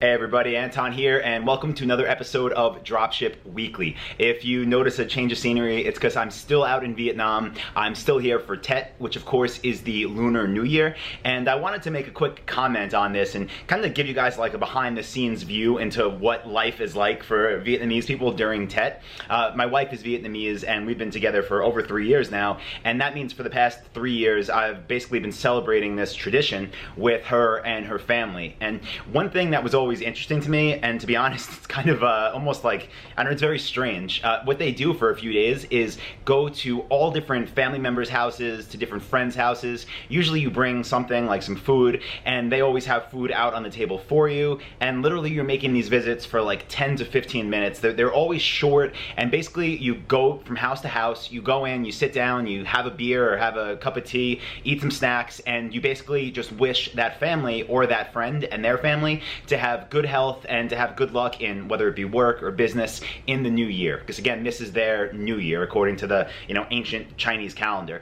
Hey everybody, Anton here, and welcome to another episode of Dropship Weekly. If you notice a change of scenery, it's because I'm still out in Vietnam. I'm still here for Tet, which of course is the Lunar New Year, and I wanted to make a quick comment on this and kind of give you guys like a behind the scenes view into what life is like for Vietnamese people during Tet. My wife is Vietnamese and we've been together for over 3 years now, and that means for the past 3 years I've basically been celebrating this tradition with her and her family. And one thing that was always interesting to me, and to be honest, it's kind of almost like, I don't know, it's very strange. What they do for a few days is go to all different family members' houses, to different friends' houses. Usually you bring something like some food, and they always have food out on the table for you, and literally you're making these visits for like 10 to 15 minutes. They're always short, and basically you go from house to house, you go in, you sit down, you have a beer or have a cup of tea, eat some snacks, and you basically just wish that family or that friend and their family to have good health and to have good luck in whether it be work or business in the new year. Because again, this is their new year according to the ancient Chinese calendar.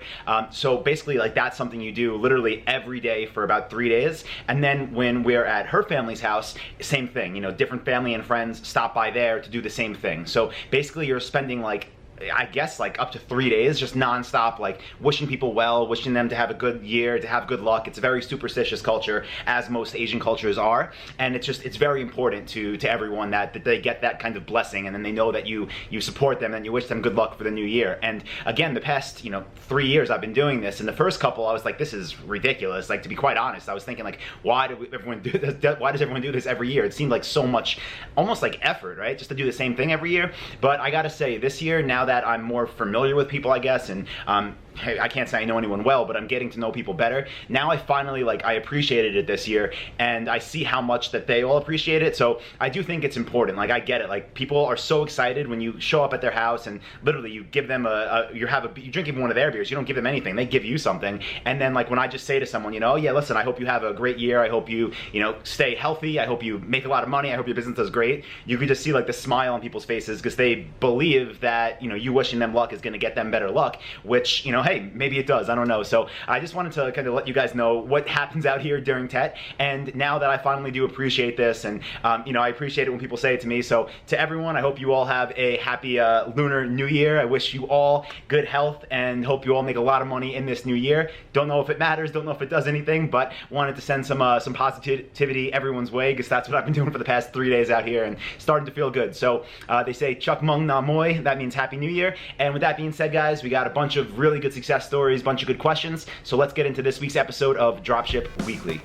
So basically, like, that's something you do literally every day for about 3 days. And then when we're at her family's house, same thing. Different family and friends stop by there to do the same thing. So basically, you're spending like, I guess, like up to 3 days just non-stop, like wishing people well, wishing them to have a good year, to have good luck. It's a very superstitious culture, as most Asian cultures are, and it's very important to everyone that they get that kind of blessing, and then they know that you support them and you wish them good luck for the new year. And again, the past 3 years I've been doing this, and the first couple I was like, this is ridiculous. Like, to be quite honest, I was thinking like, why does everyone do this? Why does everyone do this every year? It seemed like so much, almost like effort, right? Just to do the same thing every year. But I gotta say, this year, now that I'm more familiar with people, I guess, and I can't say I know anyone well, but I'm getting to know people better. Now I finally, I appreciated it this year, and I see how much that they all appreciate it. So I do think it's important. Like, I get it. Like, people are so excited when you show up at their house and literally you give them you drink even one of their beers. You don't give them anything. They give you something. And then, like, when I just say to someone, yeah, listen, I hope you have a great year. I hope you, stay healthy. I hope you make a lot of money. I hope your business does great. You could just see like the smile on people's faces because they believe that, you wishing them luck is going to get them better luck, which, hey, maybe it does. I don't know. So I just wanted to kind of let you guys know what happens out here during Tet. And now that I finally do appreciate this, and I appreciate it when people say it to me. So to everyone, I hope you all have a happy Lunar New Year. I wish you all good health and hope you all make a lot of money in this new year. Don't know if it matters. Don't know if it does anything, but wanted to send some positivity everyone's way, because that's what I've been doing for the past 3 days out here and starting to feel good. So they say Chuk Mung Na Moy. That means Happy New Year. And with that being said, guys, we got a bunch of really good success stories, bunch of good questions. So let's get into this week's episode of Dropship Weekly.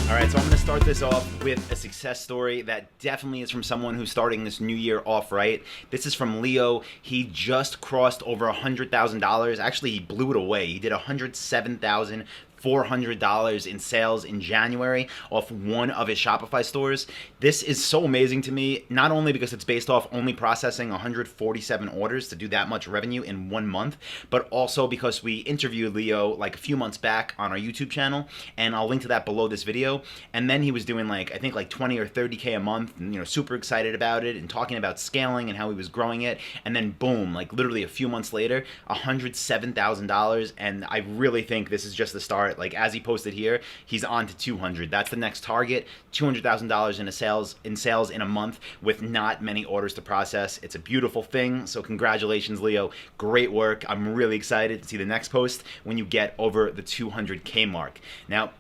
All right, so I'm going to start this off with a success story that definitely is from someone who's starting this new year off right. This is from Leo. He just crossed over $100,000. Actually, he blew it away. He did $107,400 in sales in January off one of his Shopify stores. This is so amazing to me, not only because it's based off only processing 147 orders to do that much revenue in 1 month, but also because we interviewed Leo like a few months back on our YouTube channel, and I'll link to that below this video. And then he was doing I think 20 or 30K a month, and super excited about it and talking about scaling and how he was growing it. And then boom, like literally a few months later, $107,000. And I really think this is just the start. Like, as he posted here, he's on to 200. That's the next target. $200,000 in sales in a month with not many orders to process. It's a beautiful thing. So congratulations, Leo. Great work. I'm really excited to see the next post when you get over the 200K mark. Now,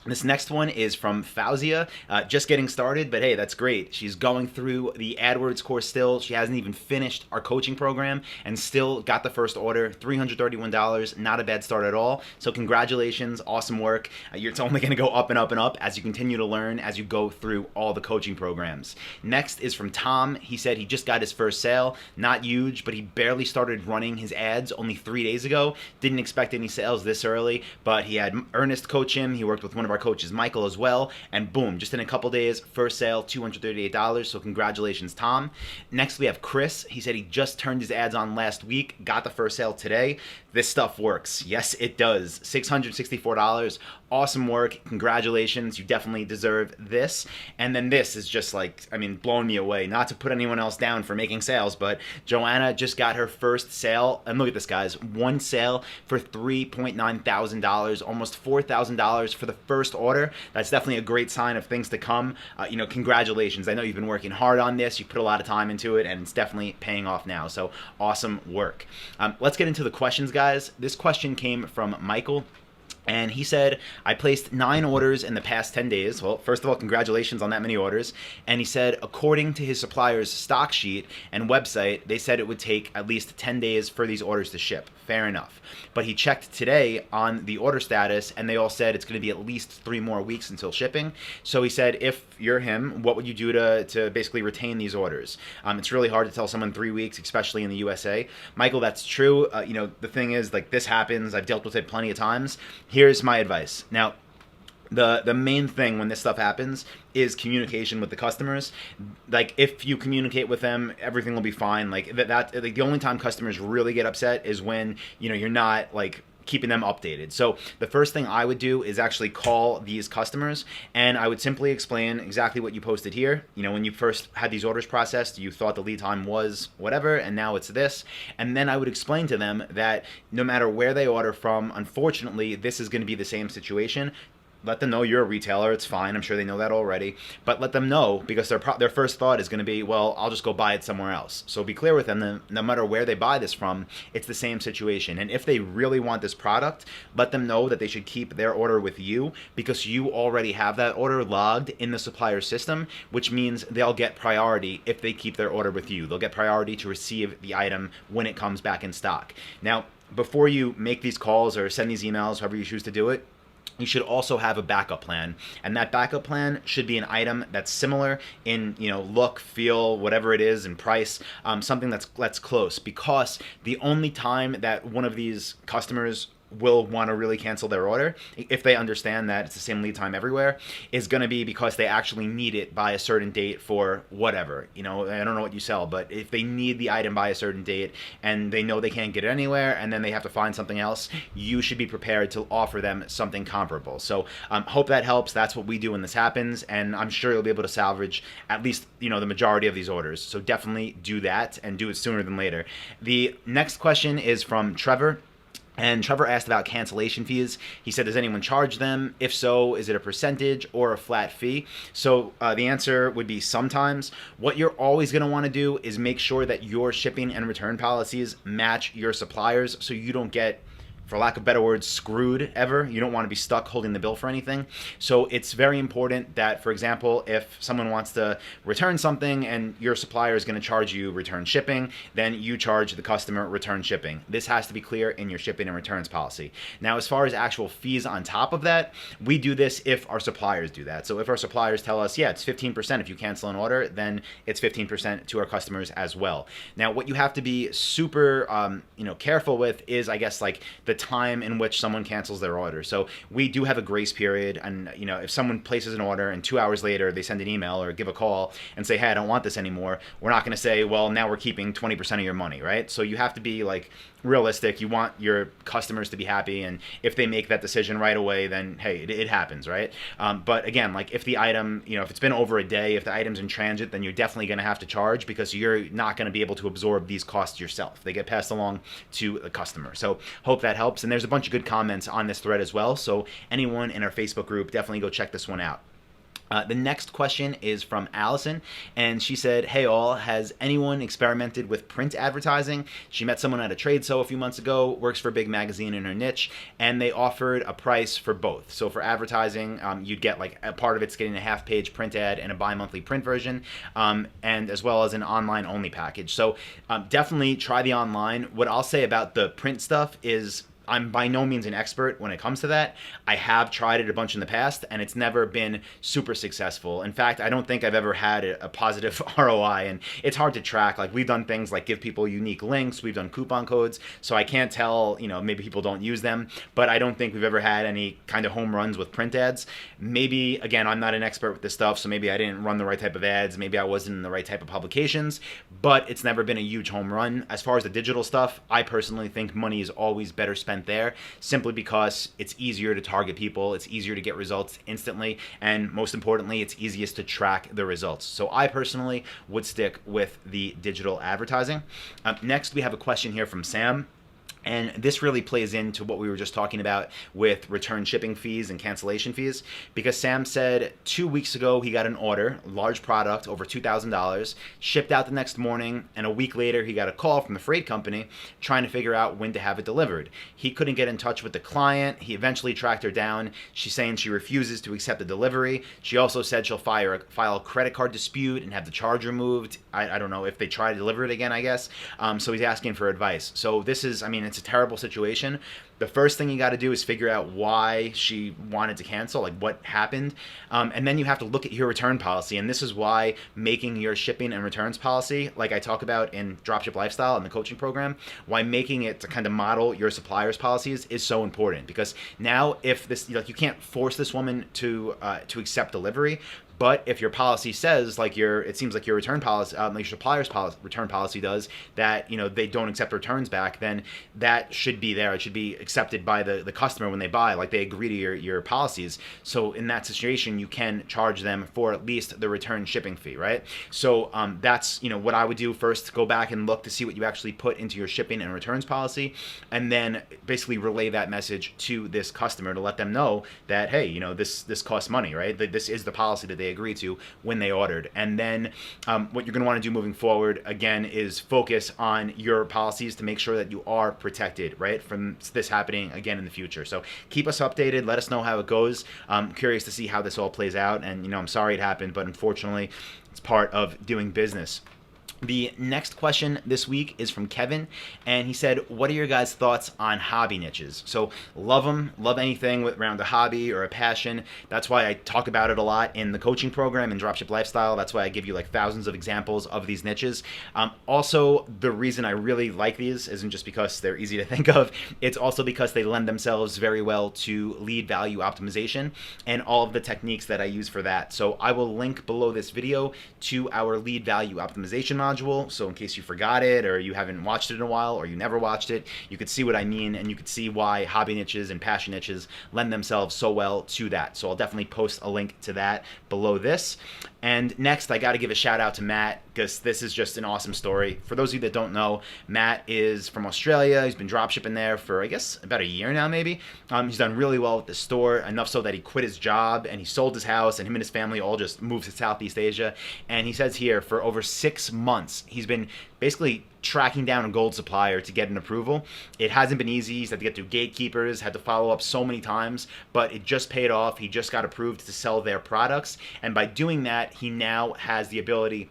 this next one is from Fauzia, just getting started, but hey, that's great. She's going through the AdWords course still. She hasn't even finished our coaching program and still got the first order, $331, not a bad start at all. So congratulations, awesome work. It's only gonna go up and up and up as you continue to learn, as you go through all the coaching programs. Next is from Tom. He said he just got his first sale, not huge, but he barely started running his ads only 3 days ago. Didn't expect any sales this early, but he had Ernest coach him. He worked with one of our coaches, Michael, as well. And boom, just in a couple days, first sale, $238. So congratulations, Tom. Next, we have Chris. He said he just turned his ads on last week, got the first sale today. This stuff works. Yes, it does. $664. Awesome work. Congratulations. You definitely deserve this. And then this is just like, I mean, blowing me away. Not to put anyone else down for making sales, but Joanna just got her first sale. And look at this, guys. One sale for $3.9 thousand, almost $4,000 for the first order. That's definitely a great sign of things to come. Congratulations. I know you've been working hard on this. You put a lot of time into it, and it's definitely paying off now. So awesome work. Let's get into the questions, guys. This question came from Michael. And he said, I placed 9 orders in the past 10 days. Well, first of all, congratulations on that many orders. And he said, according to his supplier's stock sheet and website, they said it would take at least 10 days for these orders to ship. Fair enough. But he checked today on the order status, and they all said it's going to be at least 3 more weeks until shipping. So he said, if you're him, what would you do to basically retain these orders? It's really hard to tell someone 3 weeks, especially in the USA. Michael, that's true. The thing is, like, this happens. I've dealt with it plenty of times. Here's my advice. Now, the main thing when this stuff happens is communication with the customers. Like, if you communicate with them, everything will be fine. Like the only time customers really get upset is when you're not like keeping them updated. So the first thing I would do is actually call these customers, and I would simply explain exactly what you posted here. When you first had these orders processed, you thought the lead time was whatever, and now it's this. And then I would explain to them that no matter where they order from, unfortunately, this is going to be the same situation. Let them know you're a retailer. It's fine. I'm sure they know that already. But let them know, because their first thought is going to be, well, I'll just go buy it somewhere else. So be clear with them that no matter where they buy this from, it's the same situation. And if they really want this product, let them know that they should keep their order with you, because you already have that order logged in the supplier system, which means they'll get priority if they keep their order with you. They'll get priority to receive the item when it comes back in stock. Now, before you make these calls or send these emails, however you choose to do it, you should also have a backup plan, and that backup plan should be an item that's similar in look, feel, whatever it is, and price, something that's close, because the only time that one of these customers will want to really cancel their order, if they understand that it's the same lead time everywhere, is going to be because they actually need it by a certain date for whatever. I don't know what you sell, but if they need the item by a certain date and they know they can't get it anywhere, and then they have to find something else, you should be prepared to offer them something comparable. So hope that helps. That's what we do when this happens, and I'm sure you'll be able to salvage at least the majority of these orders. So definitely do that, and do it sooner than later. The next question is from Trevor. And Trevor asked about cancellation fees. He said, does anyone charge them? If so, is it a percentage or a flat fee? So the answer would be sometimes. What you're always going to want to do is make sure that your shipping and return policies match your suppliers, so you don't get, for lack of better words, screwed ever. You don't want to be stuck holding the bill for anything. So it's very important that, for example, if someone wants to return something and your supplier is going to charge you return shipping, then you charge the customer return shipping. This has to be clear in your shipping and returns policy. Now, as far as actual fees on top of that, we do this if our suppliers do that. So if our suppliers tell us, yeah, it's 15% if you cancel an order, then it's 15% to our customers as well. Now, what you have to be super careful with is, I guess, like the time in which someone cancels their order. So we do have a grace period, and if someone places an order and 2 hours later they send an email or give a call and say, hey, I don't want this anymore, we're not going to say, well, now we're keeping 20% of your money, right? So you have to be like realistic. You want your customers to be happy, and if they make that decision right away, then hey, it happens, right? But again, like if the item, if it's been over a day, if the item's in transit, then you're definitely going to have to charge, because you're not going to be able to absorb these costs yourself. They get passed along to the customer. So hope that helps. And there's a bunch of good comments on this thread as well. So anyone in our Facebook group, definitely go check this one out. The next question is from Allison, and she said, hey all, has anyone experimented with print advertising? She met someone at a trade show a few months ago, works for a big magazine in her niche, and they offered a price for both. So for advertising, you'd get like a part of it's getting a half-page print ad and a bi-monthly print version, and as well as an online-only package. So definitely try the online. What I'll say about the print stuff is, I'm by no means an expert when it comes to that. I have tried it a bunch in the past, and it's never been super successful. In fact, I don't think I've ever had a positive ROI, and it's hard to track. Like, we've done things like give people unique links, we've done coupon codes, so I can't tell, maybe people don't use them, but I don't think we've ever had any kind of home runs with print ads. Maybe, again, I'm not an expert with this stuff, so maybe I didn't run the right type of ads, maybe I wasn't in the right type of publications, but it's never been a huge home run. As far as the digital stuff, I personally think money is always better spent there, simply because it's easier to target people, it's easier to get results instantly, and most importantly, it's easiest to track the results. So I personally would stick with the digital advertising. Next, we have a question here from Sam. And this really plays into what we were just talking about with return shipping fees and cancellation fees, because Sam said 2 weeks ago he got an order, a large product, over $2,000, shipped out the next morning, and a week later he got a call from the freight company trying to figure out when to have it delivered. He couldn't get in touch with the client. He eventually tracked her down. She's saying she refuses to accept the delivery. She also said she'll file a credit card dispute and have the charge removed. I don't know if they try to deliver it again, I guess. So he's asking for advice. So this is, it's a terrible situation. The first thing you got to do is figure out why she wanted to cancel, like what happened. And then you have to look at your return policy. And this is why making your shipping and returns policy, like I talk about in Dropship Lifestyle in the coaching program, why making it to kind of model your suppliers' policies is so important. Because now if this, you can't force this woman to accept delivery, but if your policy says, it seems like your return policy, like your supplier's return policy does, that they don't accept returns back, then that should be there. It should be accepted by the customer when they buy, like they agree to your policies. So in that situation, you can charge them for at least the return shipping fee, right? So that's what I would do first. Go back and look to see what you actually put into your shipping and returns policy, and then basically relay that message to this customer to let them know that, hey, this costs money, right? This is the policy that they agree to when they ordered. And then what you're going to want to do moving forward, again, is focus on your policies to make sure that you are protected, right, from this happening again in the future. So keep us updated. Let us know how it goes. I'm curious to see how this all plays out. And, I'm sorry it happened, but unfortunately, it's part of doing business. The next question this week is from Kevin, and he said, what are your guys' thoughts on hobby niches? So love them, love anything around a hobby or a passion. That's why I talk about it a lot in the coaching program in Dropship Lifestyle. That's why I give you thousands of examples of these niches. Also, the reason I really like these isn't just because they're easy to think of. It's also because they lend themselves very well to lead value optimization and all of the techniques that I use for that. So I will link below this video to our lead value optimization module. So in case you forgot it, or you haven't watched it in a while, or you never watched it, you could see what I mean, and you could see why hobby niches and passion niches lend themselves so well to that. So I'll definitely post a link to that below this. And next, I got to give a shout out to Matt, because this is just an awesome story. For those of you that don't know, Matt is from Australia. He's been dropshipping there for, I guess, about a year now, maybe. He's done really well with the store, enough so that he quit his job and he sold his house, and him and his family all just moved to Southeast Asia. And he says here, for over 6 months, he's been basically tracking down a gold supplier to get an approval. It hasn't been easy. He's had to get through gatekeepers, had to follow up so many times, but it just paid off. He just got approved to sell their products, and by doing that, he now has the ability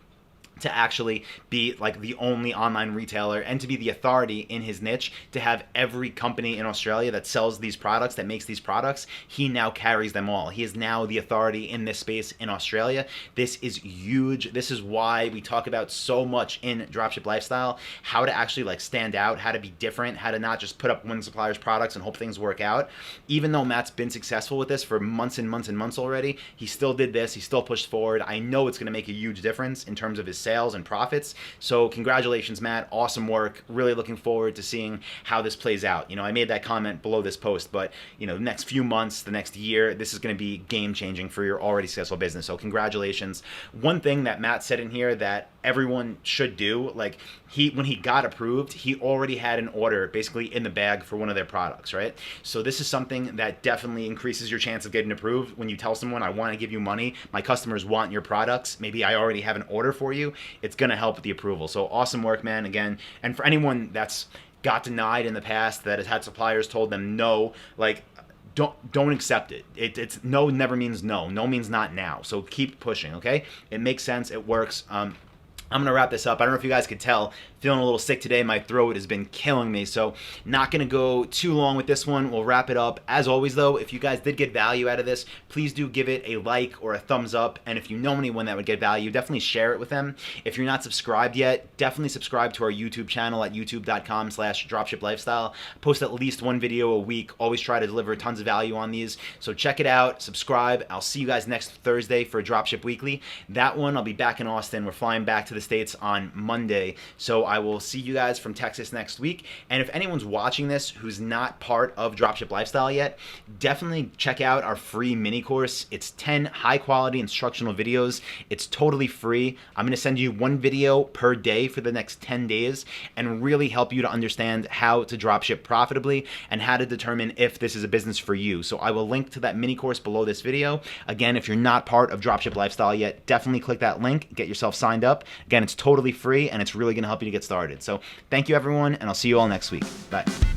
to actually be the only online retailer and to be the authority in his niche, to have every company in Australia that sells these products, that makes these products, he now carries them all. He is now the authority in this space in Australia. This is huge. This is why we talk about so much in Dropship Lifestyle, how to actually stand out, how to be different, how to not just put up one supplier's products and hope things work out. Even though Matt's been successful with this for months and months and months already, he still did this. He still pushed forward. I know it's going to make a huge difference in terms of his sales and profits. So congratulations, Matt. Awesome work. Really looking forward to seeing how this plays out. I made that comment below this post, but the next few months, the next year, this is going to be game changing for your already successful business. So congratulations. One thing that Matt said in here that everyone should do, when he got approved, he already had an order basically in the bag for one of their products, right? So this is something that definitely increases your chance of getting approved. When you tell someone, I want to give you money, my customers want your products, maybe I already have an order for you, it's going to help with the approval. So awesome work, man, again. And for anyone that's got denied in the past, that has had suppliers told them no, don't accept it. It's no never means no. No means not now. So keep pushing, okay? It makes sense. It works. I'm gonna wrap this up. I don't know if you guys could tell, feeling a little sick today. My throat has been killing me, so not gonna go too long with this one. We'll wrap it up. As always though, if you guys did get value out of this, please do give it a like or a thumbs up. And if you know anyone that would get value, definitely share it with them. If you're not subscribed yet, definitely subscribe to our YouTube channel at youtube.com/dropshiplifestyle. Post at least one video a week. Always try to deliver tons of value on these. So check it out, subscribe. I'll see you guys next Thursday for Dropship Weekly. That one, I'll be back in Austin. We're flying back to the States on Monday. So I will see you guys from Texas next week. And if anyone's watching this who's not part of Dropship Lifestyle yet, definitely check out our free mini course. It's 10 high quality instructional videos. It's totally free. I'm going to send you one video per day for the next 10 days and really help you to understand how to dropship profitably and how to determine if this is a business for you. So I will link to that mini course below this video. Again, if you're not part of Dropship Lifestyle yet, definitely click that link, get yourself signed up. Again, it's totally free and it's really going to help you to get started. So thank you everyone, and I'll see you all next week. Bye.